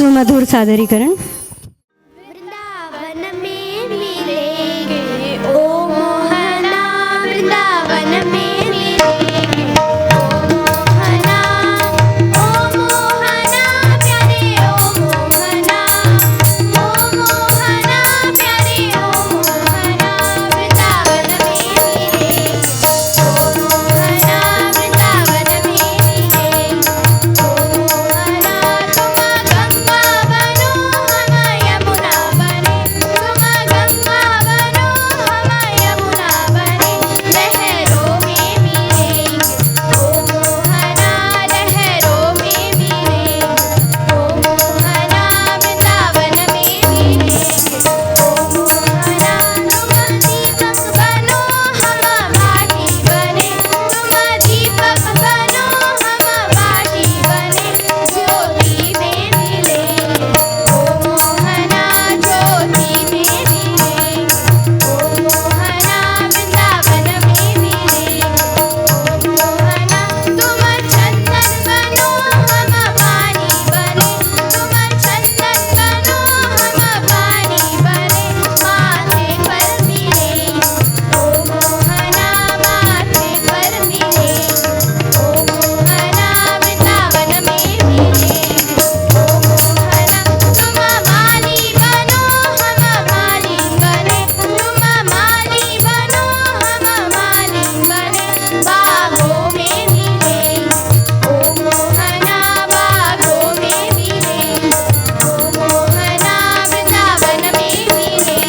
सुमधुर सादरीकरण। वृंदावन में मिलेंगे ओ मोहना, वृंदावन में मिलेंगे ओ मोहना, ओ मोहना प्यारे ओ मोहना, ओ मोहना प्यारे ओ मोहना, वृंदावन में मिलेंगे ओ मोहना, वृंदावन में मिलेंगे ओ मोहना। तुम गंगा बनो हम यमुना बने, तुम गंगा बनो हम यमुना बने, लहरों में मिलेंगे ओ मोहना, लहरों में मिलेंगे ओ मोहना, वृंदावन में मिलेंगे ओ मोहना। तुम दीपक बनो हम बाटी बने, तुम दीपक बनो हम बाटी बने, ज्योति में मिलेंगे ओ मोहना, ज्योति में मिलेंगे ओ मोहना, वृंदावन में मिलेंगे ओ मोहना। तुम चंदन बनो हम पानी बने, तुम चंदन बनो हम पानी बने, माथे पर मिलेंगे ओ मोहना, माथे पर मिलेंगे ओ मोहना, वृंदावन में मिलेंगे ओ मोहना। तुम माली बनो हम माली बने, तुम माली बनो हम माली बने, बागों में मिलेंगे ओ मोहना, बागों में मिलेंगे ओ मोहना, वृंदावन में मिलेंगे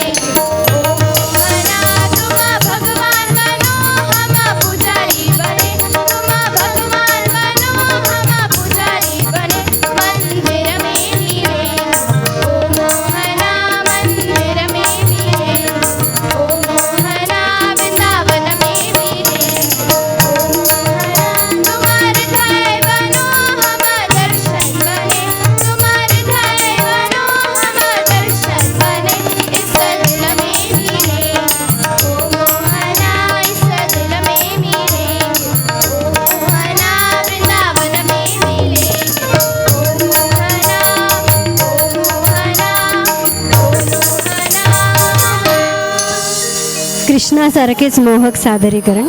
ओ मोहना। तुम भगवान बनो हम पुजारी बने, तुम भगवान बनो हम पुजारी बने, मंदिर में मिलेंगे ओ मोहना, मंदिर में मिलेंगे ओ मोहना, वृंदावन में मिलेंगे ओ मोहना। तुम हृदय बनो हम दर्शन बने, तुम हृदय बनो हम दर्शन बने, इस दिल में मिलेंगे ओ मोहना, इस दिल में मिलेंगे ओ मोहना, वृंदावन में मिलेंगे ओ मोहना, ओ मोहना, ओ मोहना। कृष्णासारखेच मोहक सादरीकरण।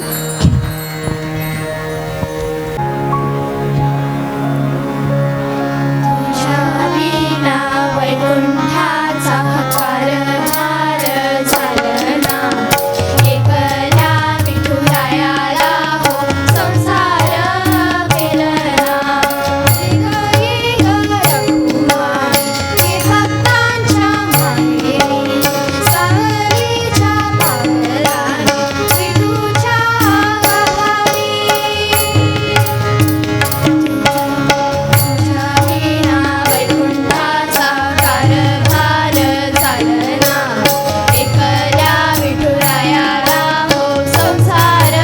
तुझ्या वैकुंठाचा कारभार चालना, एकल्या विठुरायाला हो संसार पेलना, ये रघुमान हे भक्तांच्या मायेरी, सावलीच्या पावलाने विठूच्या आभारी। तुझ्या वैकुंठाचा कारभार चालना, एकल्या विठुरायाला हो संसार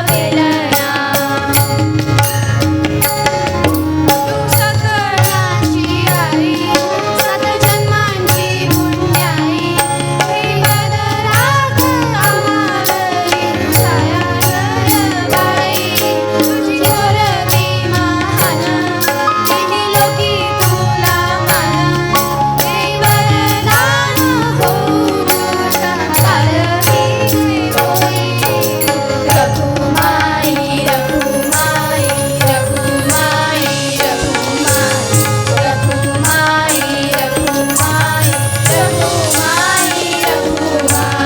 पेलना, तू सकळाची आई, सात जन्मांची पुण्याई, हे राग आम्हावरी छाया बाई, तुझी थोरवी महान, तिन्ही लोकी तुला मान, हे वरदान होऊ तुझ्या पालखीचे होई। रघुमाई रघुमाई रघुमाई रघुमाई रघुमाई रघुमाई रघुमाई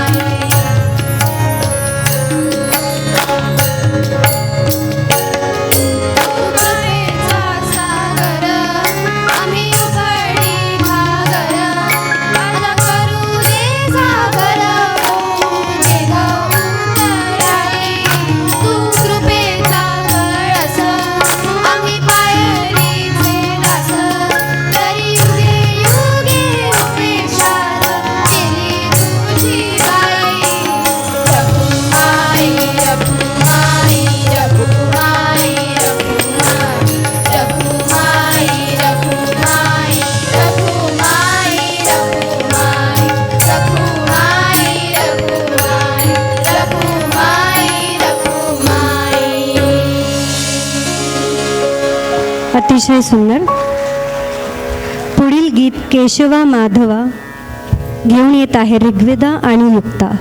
कृपेचा सागर आम्ही उघडी घागर, आता करू दे सागर ओझे गौंतराई, तू कृपेचा कळस आम्ही पायरीचे दास, तरी युगे युगे उपेक्षात केली तुझी बाई। रघुमाई रघुमाई रघुमाई रघुमाई रघुमाई रघुमाई रघुमाई रघुमाई रघुमाई रघुमाई रघुमाई रघुमाई। अतिशय सुंदर। पुढील गीत केशवा माधवा घेऊन येत आहे ऋग्वेदा आणि युक्ता.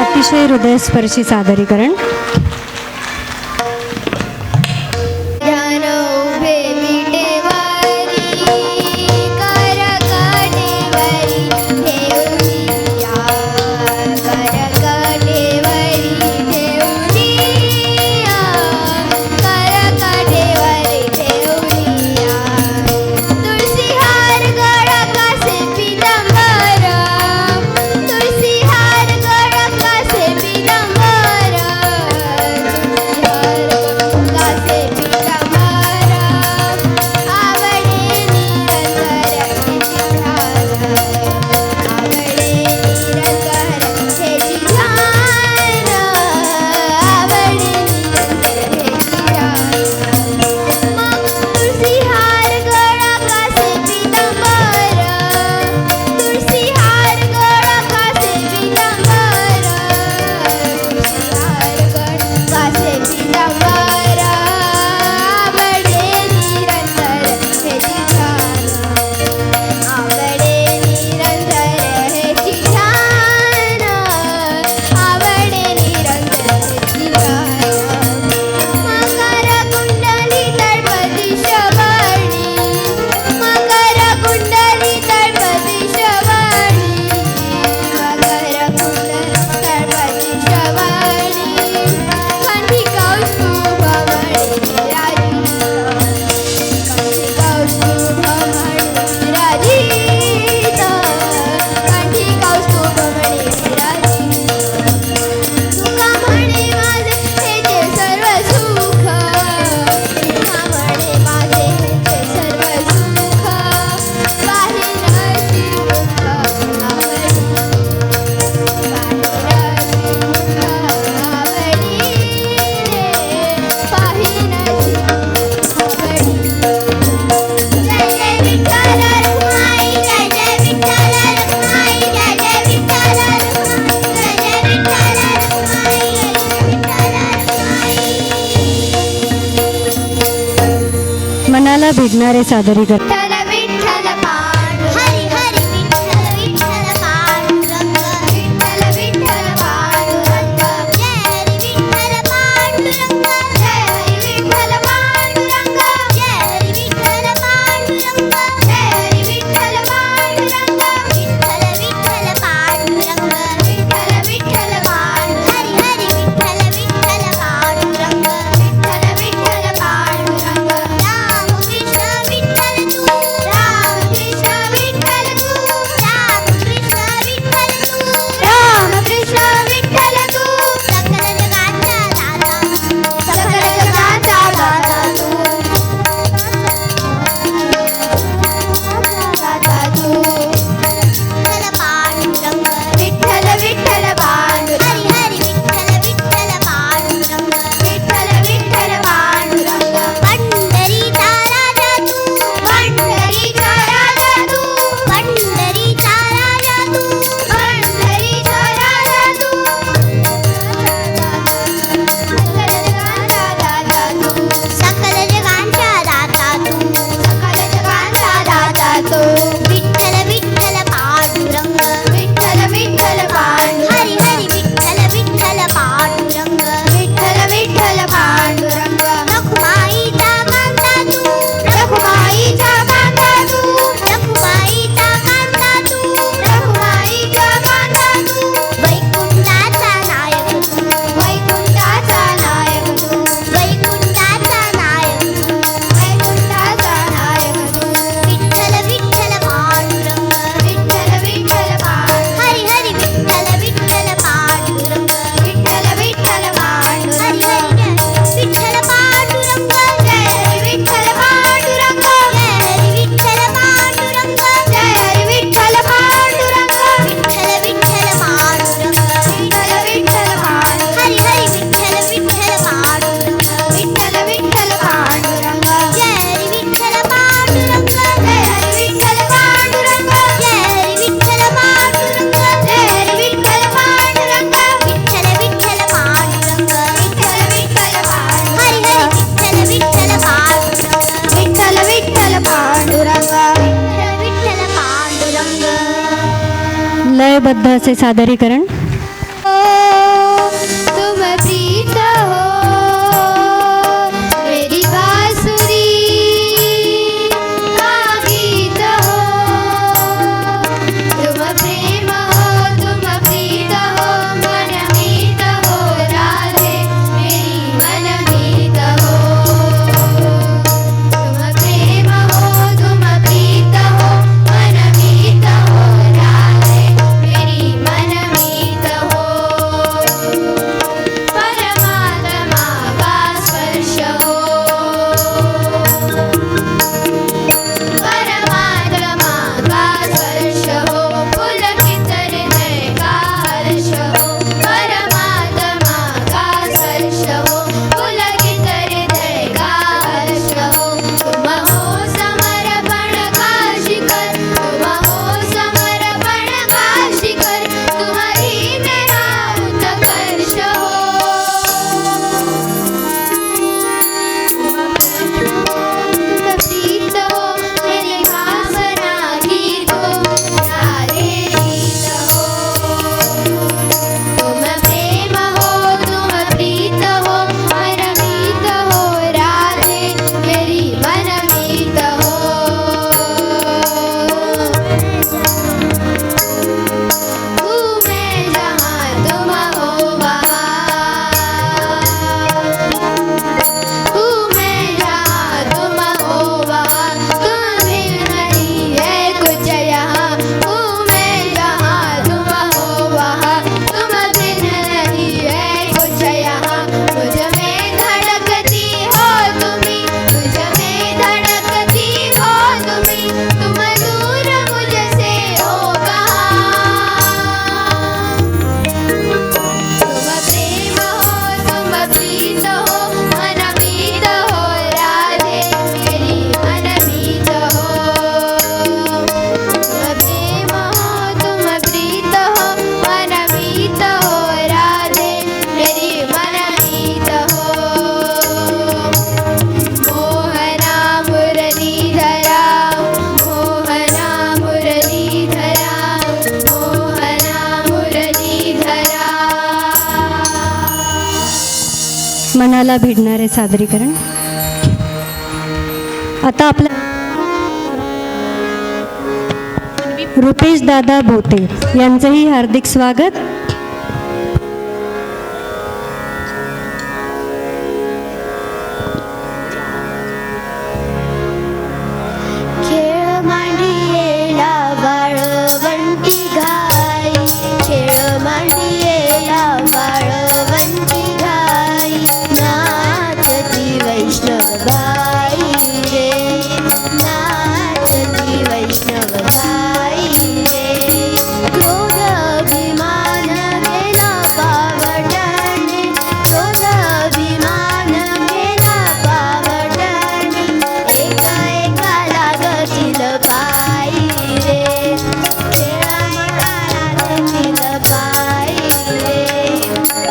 अतिशय हृदयस्पर्शी सादरीकरण. तुळसी हार गळा कासे पितांबर मनाला भिडणारे सादरीकरण. विठ्ठल विठ्ठल पांडुरंग हरी हरी विठ्ठल विठ्ठल पांडुरंग विठ्ठल विठ्ठल पांडुरंग जय हरी विठ्ठल पांडुरंग जय हरी विठ्ठल पांडुरंग जय हरी विठ्ठल पांडुरंग जय हरी विठ्ठल पांडुरंग विठ्ठल विठ्ठल पांडुरंग विठ्ठल विठ्ठल पांडुरंग हरी हरी विठ्ठल विठ्ठल पांडुरंग विठ्ठल विठ्ठल पांडुरंग राम कृष्ण विठ्ठल तू राम कृष्ण विठ्ठल तू राम कृष्ण विठ्ठल तू राम कृष्ण विठ्ठल तू सकल जगाचा दाता तू विठ्ठल पांडुरंग विठ्ठल विठ्ठल पांडुरंग हरी हरी विठ्ठल विठ्ठल पांडुरंग विठ्ठल विठ्ठल पांडुरंग पंढरीचा राजा तू पंढरीचा राजा तू पंढरीचा राजा तू पंढरीचा राजा तू सकल जगांचा दाता तू सकल जगांचा दाता तू विठ्ठल विठ्ठल पांडुरंग विठ्ठल विठ्ठल पांडुरंग हरी हरी विठ्ठल विठ्ठल पांडुरंग विठ्ठल विठ्ठल पांडुरंग रखुमाईचा कांता तू रखुमाईचा कांता तू रखुमाईचा कांता तू रखुमाईचा कांता तू वैकुंठाचा नायक तू वैकुंठाचा नायक तू वैकुंठाचा नायक तू वैकुंठाचा नायक तू विठ्ठल विठ्ठल पांडुरंग विठ्ठल विठ्ठल पांडुरंग हरी हरी विठ्ठल विठ्ठल पांडुरंग विठ्ठल विठ्ठल पांडुरंग हरी हरी विठ्ठल पांडुरंग जय हरी विठ्ठल पांडुरंग जय हरी विठ्ठल पांडुरंग जय हरी विठ्ठल पांडुरंग विठ्ठल विठ्ठल पांडुरंग विठ्ठल विठ्ठल पांडुरंग हरी हरी विठ्ठल विठ्ठल पांडुरंग विठ्ठल विठ्ठल पांडुरंग जय हरी विठ्ठल पांडुरंग जय हरी विठ्ठल पांडुरंग जय हरी विठ्ठल पांडुरंग जय हरी विठ्ठल पांडुरंग विठ्ठल विठ्ठल पांडुरंग विठ्ठल विठ्ठल पांडुरंग हरी हरी विठ्ठल विठ्ठल पांडुरंग विठ्ठल विठ्ठल पांडुरंग विठ्ठल विठ्ठल पांडुरंग लयबद्ध असे सादरीकरण. तुम प्रीत हो मेरी बांसुरी का गीत हो तुम प्रेम हो तुम प्रीत हो मनमीत हो राधे मेरी मनमीत हो तुम प्रेम हो तुम प्रीत हो मनमीत हो राधे मेरी मनमीत मनाला भिडणारे सादरीकरण. आता आपल्या रुपेश दादा भोते यांचंही हार्दिक स्वागत. खेळ मांडियेला बाळवंटी घाई, खेळ मांडियेला बाळवंटी घाई, नाचती वैष्णव बाई रे, नाचती वैष्णव बाई रे. क्रोध अभिमान गेला पावटाने, क्रोध अभिमान गेला पावटाने, एका एका लागतील पायी रे, खेळ मनाला लागतील पायी रे.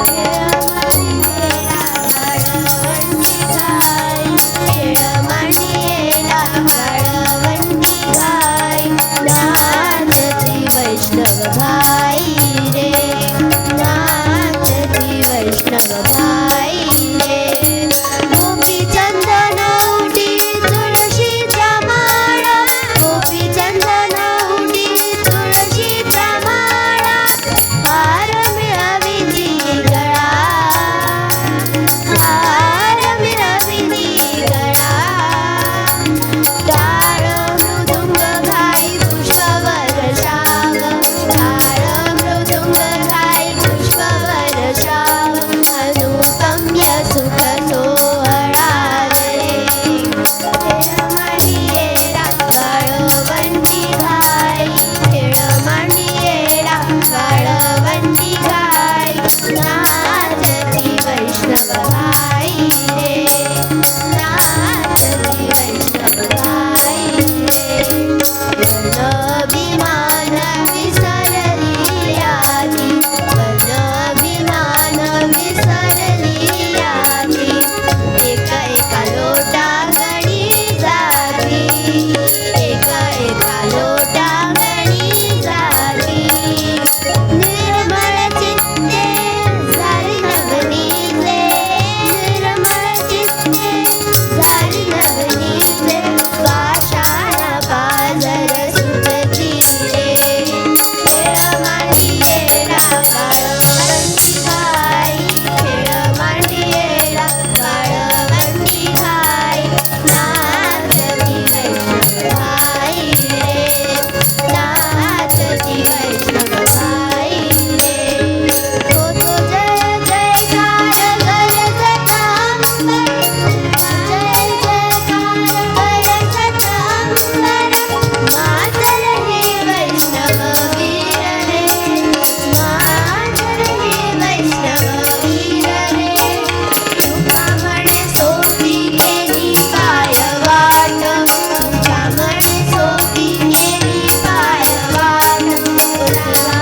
खेळ मांडियेला बाळवंटी घाई, खेळ मांडियेला बाळवंटी घाई, नाचती वैष्णव बाई रे, नाचती वैष्णव बाई रे. गोपी चंदन उडी तुळशीचा माळा, गोपी चंदन उडी तुळशीचा माळा, हार मिळविली गळा, हार मिळविली गळा. टाळ मृदुंग घाई पुष्पवर्षाव, टाळ मृदुंग घाई पुष्पवर्षाव, अनुपम्य सुख सोहळा रे. खेळ मांडियेला बाळवंटी घाई, खेळ मांडियेला बाळवंटी घाई, नाचती वैष्णव बाई रे, नाचती वैष्णव बाई रे. वनभिमान विसरली आली, वनभिमान विसरली आली, एका एका लोटा गणी झाली, एका एका लोटा गणी झाली. निर्मळ चित्ते झाली नवनीते, निर्मळ चित्ते झाली नवनीते, पाषाण पाजर सुटली रे. खेळ मांडियेला बाळवंटी घाई, खेळ मांडियेला बाळवंटी घाई, नाचती वैष्णव बाई रे, नाचती वैष्णव बाई रे. तो तो जय जयकार गरजत अंबर, जय जयकार गरजत अंबर, मातल हे वैष्णव वीर रे, मातल हे वैष्णव वीर रे. तुझ्या म्हणे सोपी केली पाय वाट, तुझ्या म्हणे सोपी केली पाय वाट, तुला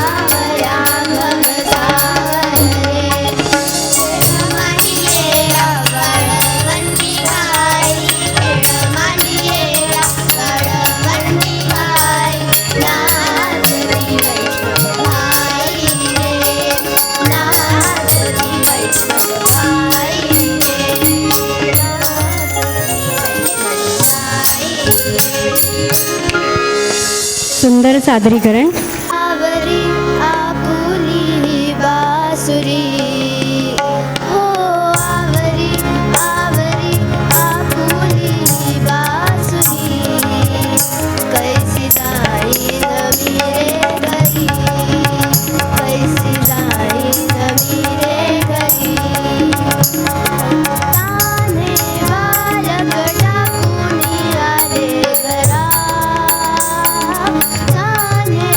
राघव सावर रे. खेळ मांडियेला बाळवंटी घाई, खेळ मांडियेला बाळवंटी घाई, नाचती वैष्णव बाई रे, नाचती वैष्णव बाई रे, नाचती वैष्णव बाई रे. सुंदर सादरीकरण. आवरी आपुली बासुरी, हो आवरी आवरी आपुली बासुरी, कैसी जाईन मी रे घरी, कैसी जाईन मी रे घरी. ताने बालक टाकून आले घरा, ताने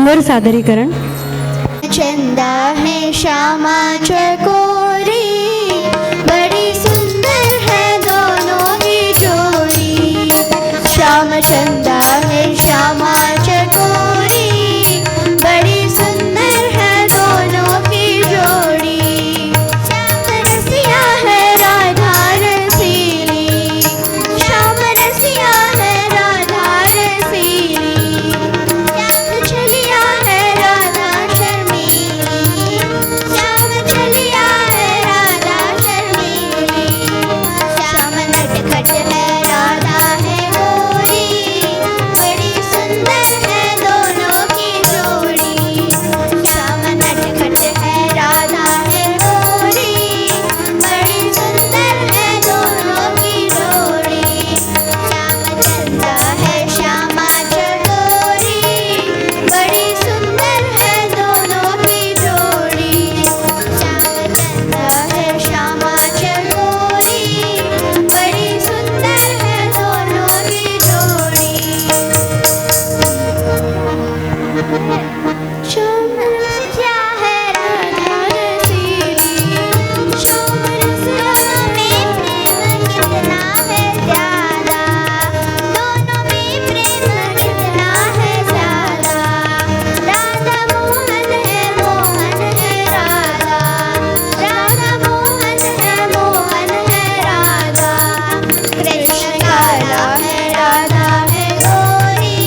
मनोहर सादरीकरण. चंदा है श्यामा चकोरी, बड़ी सुंदर है दोनों की जोड़ी. श्याम चंदा है श्यामा चकोरी, बड़ी सुंदर है दोनों की जोड़ी. श्याम रसिया है राधा रसीली, श्याम रसिया है राधा रसीली. श्याम चलिया है राधा शर्मीली, श्याम चलिया है राधा शर्मीली. श्याम नटखट है राधा है गोरी, बड़ी सुंदर है दोनों की जोड़ी. श्याम नटखट है राधा है गोरी, बड़ी सुंदर है दोनों की जोड़ी. श्याम चंदा है श्यामा चकोरी, बड़ी सुंदर है दोनों की जोड़ी. श्याम चंदा है श्यामा चकोरी, बड़ी सुंदर है दोनों की जोड़ी. श्याम रसिया है राधा रसीली, श्याम रसिया में प्रेम कितना है ज्यादा, दोनों में प्रेम कितना है ज्यादा. राधा मोहन है राधा, राधा मोहन है राधा. कृष्ण काला है राधा है गोरी,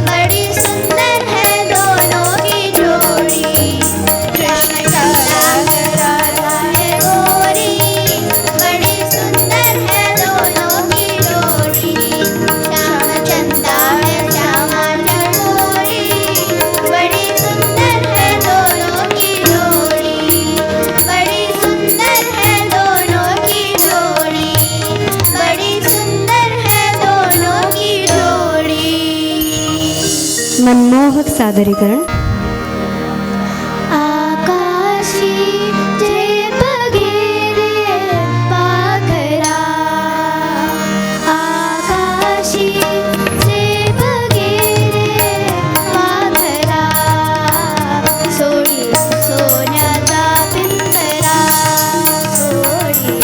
बड़ी सुंदर है दोनों की जोड़ी. कृष्ण काला है राधा है गोरी, बड़ी सुंदर है दोनों की जोड़ी. श्याम चंदा है श्यामा चकोरी, बड़ी सुंदर है दोनों की जोड़ी. बड़ी सुंदर है दोनों की जोड़ी, बड़ी सुंदर है दोनों की जोड़ी. मनमोहक सादरीकरण. आकाशी जे बघेरे पाखरा, आकाशी जे बघेरे पाखरा. सोडी सोन्याचा पिंजरा, सोडी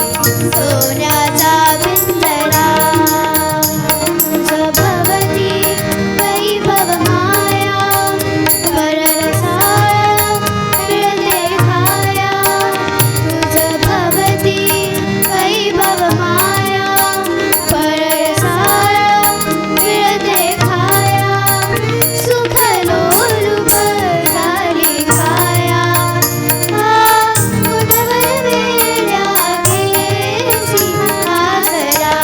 सोन्याचा पिंजरा. तुझ भवती वैभव माया, परसाया वेळ देखाया. तुझ भवती वैभव माया, परसाया वेळ देखाया. सुख लोलुप झाली काया, कुठवर वेड्या केसी आसरा.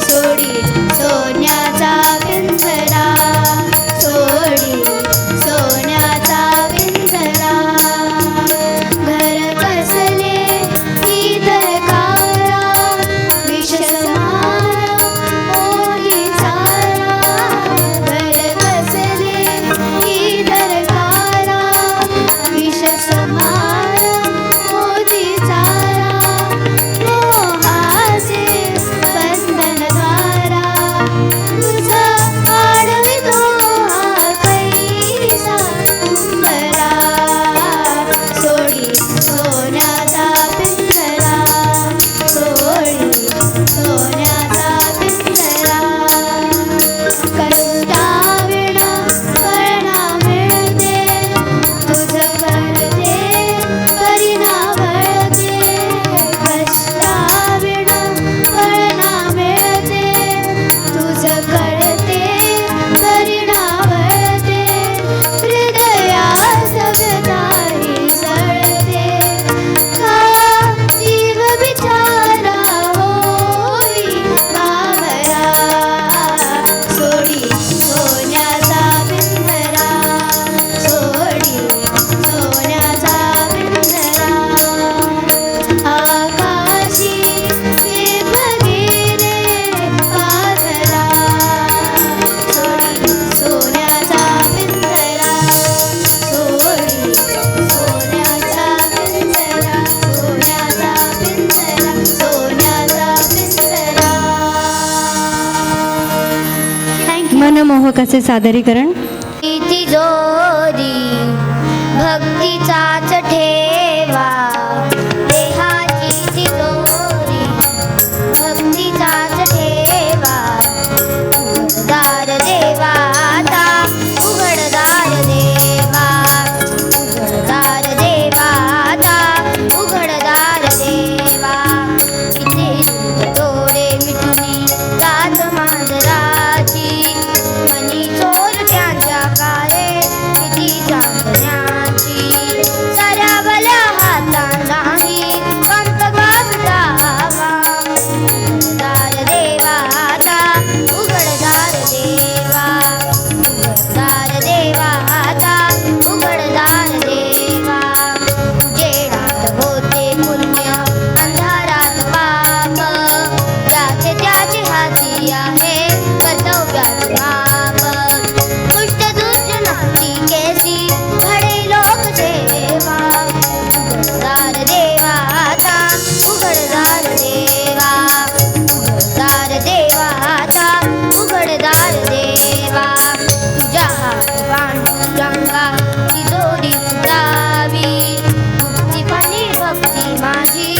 सोडी सोन्याचा पिंजरा, सोडी सोन्याचा पिंजरा. घर कसले ही दरकारा, विष समारा ओली चारा. घर कसले ही दरकारा, विष समारा ओली चारा. मोहाचे बंधनद्वारा, तुझा आडवितो हा कैसा उंबरा. सोडी सोन्याचा पिंजरा, सोडी सोन्याचा पिंजरा. कष्टाविण फळना मिळते, तुझ करते परिणा वळते. कष्टाविण फळना मिळते, तुझ करते परिणा वळते. हृदया सगताही जळते, का जीव बिचारा होई बाबरा. सोडी सोन्याचा पिंजरा, सोडी सोन्याचा पिंजरा. आकाशी जे बघेरे पाखरा, सोडी सोन्याचा पिंजरा, सोडी सोन्याचा पिंजरा. सोन्याचा पिंजरा, सोन्याचा पिंजरा. थँक्यू. मनमोहक असे सादरीकरण. इति तिजोरी भक्तीचाच ठेवा देहाची तिजोरी भक्तीचाच ठेवा उघडदार देवाता उघडदार देवा उघडदार देवाता उघडदार देवा किती डोळे मिटुनी जात मांजराची मनी चोर त्यांच्या काळे किती चांदण्याची साऱ्या भल्या हातांनाही कंप गावतावा उघडदार देवाता उघडदार देवा उघडदार देवाता उघडदार देवा उजेडात होते पुण्य अंधारात पाप ज्याचे त्याचे हाती आहे कर्तव्याचे माप दुष्ट दुर्जनाची केसी घडे लोकसेवा उघडदार देवाता उघडदार देवा उघडदार देवाता उघडदार देवा तुझ्या हाती पांडुरंगा तिजोरी सुटावी मुक्तीपणी भक्ती माझी